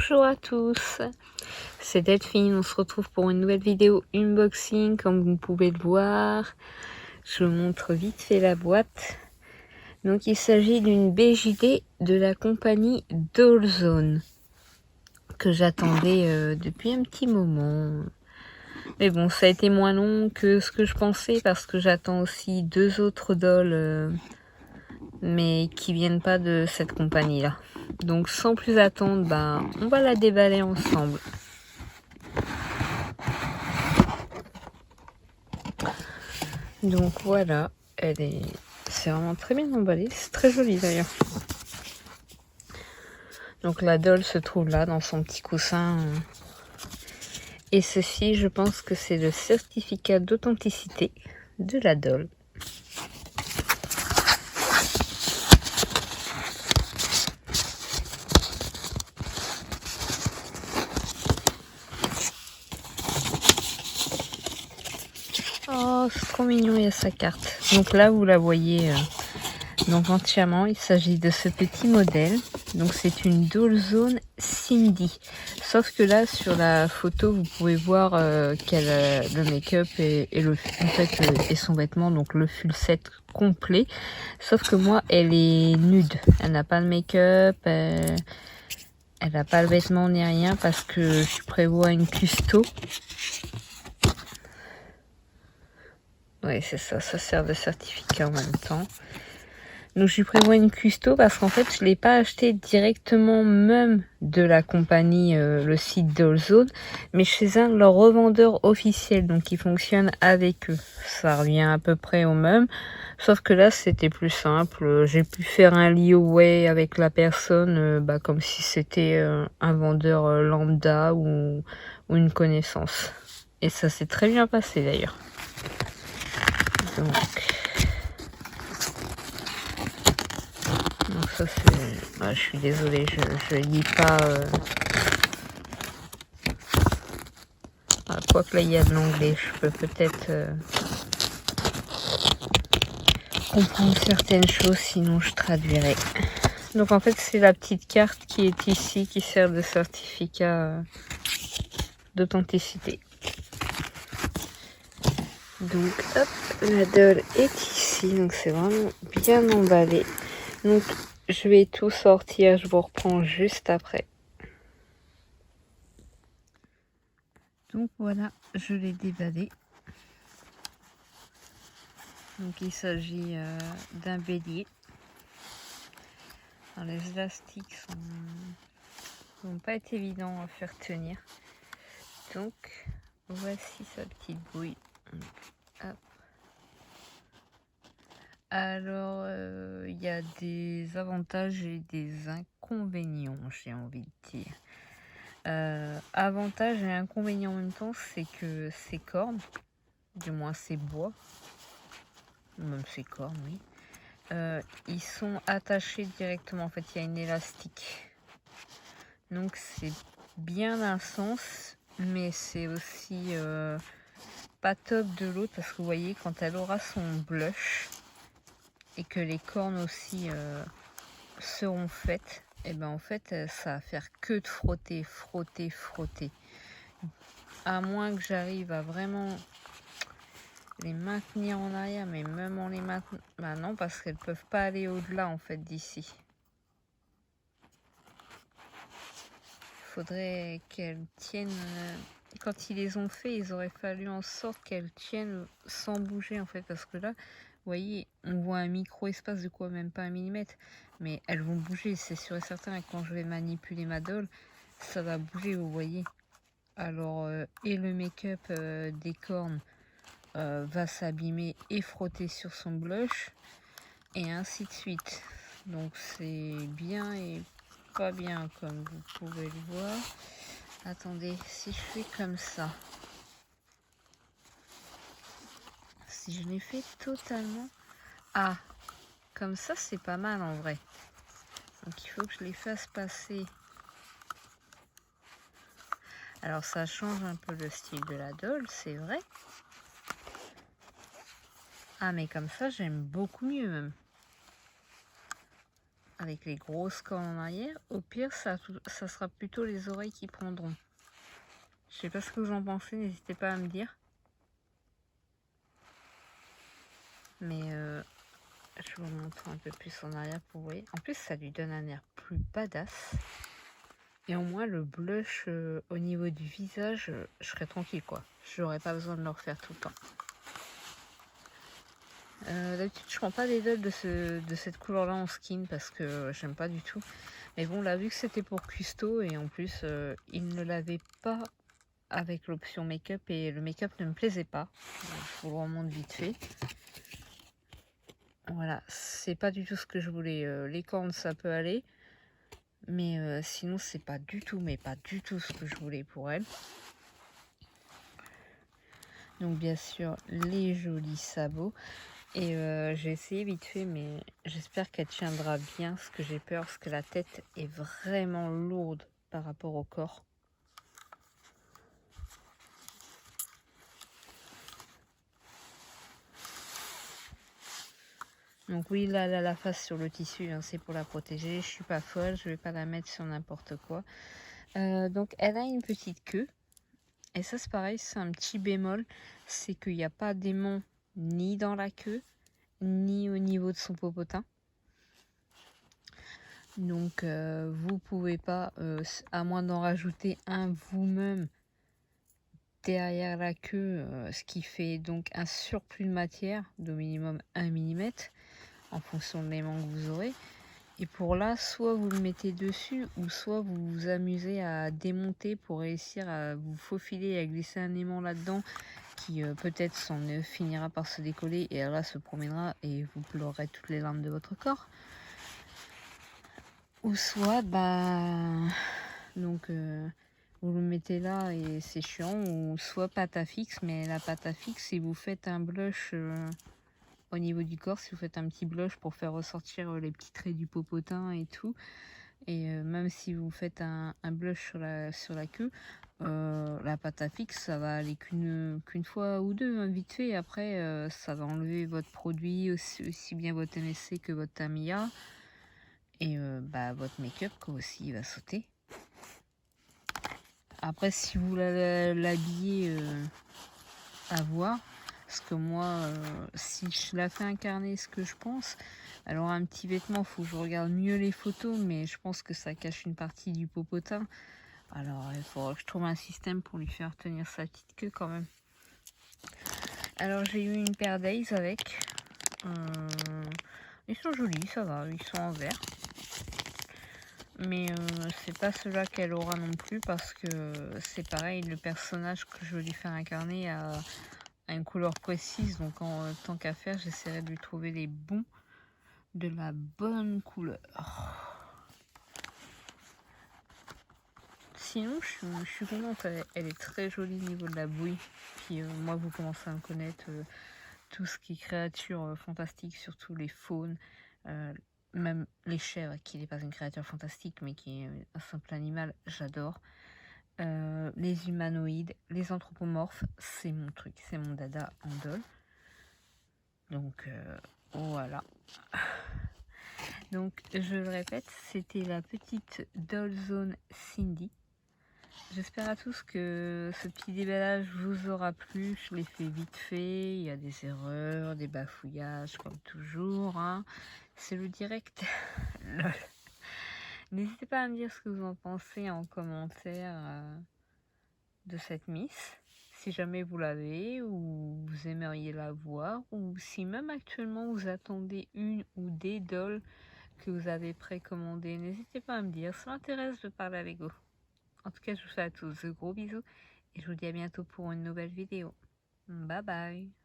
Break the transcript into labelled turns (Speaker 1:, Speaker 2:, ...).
Speaker 1: Bonjour à tous, c'est Delphine, on se retrouve pour une nouvelle vidéo unboxing. Comme vous pouvez le voir, je vous montre vite fait la boîte. Donc il s'agit d'une BJD de la compagnie Dollzone que j'attendais depuis un petit moment. Mais bon, ça a été moins long que ce que je pensais parce que j'attends aussi deux autres dolls mais qui viennent pas de cette compagnie là. Donc sans plus attendre, on va la déballer ensemble. Donc voilà, c'est vraiment très bien emballé, c'est très joli d'ailleurs. Donc la doll se trouve là dans son petit coussin. Et ceci, je pense que c'est le certificat d'authenticité de la doll. Oh, c'est trop mignon, il y a sa carte. Donc là, vous la voyez donc entièrement. Il s'agit de ce petit modèle. Donc c'est une Dollzone Cindy. Sauf que là, sur la photo, vous pouvez voir qu'elle a le make-up et son vêtement, donc le full set complet. Sauf que moi, elle est nude. Elle n'a pas de make-up. Elle n'a pas le vêtement ni rien parce que je prévois une custo. Oui, c'est ça, ça sert de certificat en même temps. Donc je lui prévois une custo parce qu'en fait je ne l'ai pas acheté directement même de la compagnie, le site Dollzone, mais chez un de leurs revendeurs officiels, donc qui fonctionne avec eux. Ça revient à peu près au même, sauf que là c'était plus simple. J'ai pu faire un leeway avec la personne, comme si c'était un vendeur lambda ou une connaissance. Et ça s'est très bien passé d'ailleurs. Donc ça c'est... je suis désolée, je lis pas... quoique là il y a de l'anglais, je peux peut-être comprendre certaines choses, sinon je traduirai. Donc en fait c'est la petite carte qui est ici, qui sert de certificat d'authenticité. Donc hop, la doll est ici, donc c'est vraiment bien emballé. Donc je vais tout sortir, je vous reprends juste après. Donc voilà, je l'ai déballé. Donc il s'agit d'un bélier. Alors, les élastiques vont pas être évidents à faire tenir. Donc voici sa petite bouille. Hop. Alors il y a des avantages et des inconvénients, j'ai envie de dire. Avantage et inconvénient en même temps, c'est que ces cornes, du moins ces bois, même ces cornes, oui, ils sont attachés directement. En fait, il y a une élastique. Donc c'est bien d'un sens, mais c'est aussi pas top de l'autre, parce que vous voyez, quand elle aura son blush et que les cornes aussi seront faites, et ben en fait ça va faire que de frotter, frotter, frotter. À moins que j'arrive à vraiment les maintenir en arrière, mais même en les maintenant, bah non, parce qu'elles peuvent pas aller au-delà en fait d'ici. Faudrait qu'elles tiennent. Quand ils les ont fait, ils auraient fallu en sorte qu'elles tiennent sans bouger en fait, parce que là, vous voyez, on voit un micro espace de quoi, même pas 1 millimètre, mais elles vont bouger, c'est sûr et certain. Et quand je vais manipuler ma doll, ça va bouger, vous voyez. Alors, et le make-up des cornes va s'abîmer et frotter sur son blush, et ainsi de suite. Donc c'est bien et pas bien, comme vous pouvez le voir. Attendez, si je fais comme ça, si je les fais totalement, comme ça c'est pas mal en vrai. Donc il faut que je les fasse passer. Alors ça change un peu le style de la doll, c'est vrai. Mais comme ça j'aime beaucoup mieux même. avec les grosses cornes en arrière, au pire ça sera plutôt les oreilles qui prendront. Je sais pas ce que vous en pensez, n'hésitez pas à me dire. Mais je vous montre un peu plus en arrière pour vous voyez. En plus ça lui donne un air plus badass. Et au moins le blush au niveau du visage, je serais tranquille quoi. J'aurais pas besoin de le refaire tout le temps. D'habitude je prends pas des dolls de cette couleur là en skin parce que j'aime pas du tout. Mais bon là vu que c'était pour custo et en plus il ne l'avait pas avec l'option make-up et le make-up ne me plaisait pas. Je vous le remonte vite fait. Voilà, c'est pas du tout ce que je voulais. Les cornes ça peut aller. Mais sinon c'est pas du tout, mais pas du tout ce que je voulais pour elle. Donc bien sûr les jolis sabots. Et j'ai essayé vite fait, mais j'espère qu'elle tiendra bien, parce que j'ai peur, parce que la tête est vraiment lourde par rapport au corps. Donc oui, là, elle a la face sur le tissu, hein, c'est pour la protéger. Je suis pas folle, je vais pas la mettre sur n'importe quoi. Donc elle a une petite queue. Et ça c'est pareil, c'est un petit bémol. C'est qu'il n'y a pas d'aimant ni dans la queue, ni au niveau de son popotin. Donc vous pouvez pas, à moins d'en rajouter un vous-même derrière la queue, ce qui fait donc un surplus de matière d'au minimum 1 mm en fonction de l'aimant que vous aurez. Et pour là, soit vous le mettez dessus ou soit vous vous amusez à démonter pour réussir à vous faufiler et à glisser un aimant là-dedans qui peut-être finira par se décoller et là se promènera et vous pleurerez toutes les larmes de votre corps. Ou soit donc vous le mettez là et c'est chiant, ou soit pâte à fixe, mais la pâte à fixe, si vous faites un blush au niveau du corps, si vous faites un petit blush pour faire ressortir les petits traits du popotin et tout, et même si vous faites un blush sur la queue, la pâte à fixe ça va aller qu'une fois ou deux, hein, vite fait. Après ça va enlever votre produit, aussi bien votre MSC que votre Tamiya, et votre make-up aussi va sauter. Après si vous l'habillez à voir, parce que moi si je la fais incarner ce que je pense, alors un petit vêtement, faut que je regarde mieux les photos, mais je pense que ça cache une partie du popotin. Alors il faudra que je trouve un système pour lui faire tenir sa petite queue quand même. Alors j'ai eu une paire d'Ace avec. Ils sont jolis, ça va, ils sont en vert. Mais c'est pas cela qu'elle aura non plus, parce que c'est pareil, le personnage que je veux lui faire incarner a une couleur précise. Donc en tant qu'à faire, j'essaierai de lui trouver les bons de la bonne couleur. Sinon je suis contente, elle est très jolie au niveau de la bouille. Puis moi vous commencez à me connaître, tout ce qui est créature fantastique, surtout les faunes, même les chèvres, qui n'est pas une créature fantastique mais qui est un simple animal, j'adore. Les humanoïdes, les anthropomorphes, c'est mon truc, c'est mon dada en doll. Donc voilà. Donc je le répète, c'était la petite Doll Zone Cindy. J'espère à tous que ce petit déballage vous aura plu. Je l'ai fait vite fait, il y a des erreurs, des bafouillages comme toujours, hein. C'est le direct. N'hésitez pas à me dire ce que vous en pensez en commentaire de cette Miss. Si jamais vous l'avez ou vous aimeriez la voir, ou si même actuellement vous attendez une ou des dolls que vous avez précommandées, n'hésitez pas à me dire, ça m'intéresse de parler avec vous. En tout cas, je vous fais à tous de gros bisous et je vous dis à bientôt pour une nouvelle vidéo. Bye bye.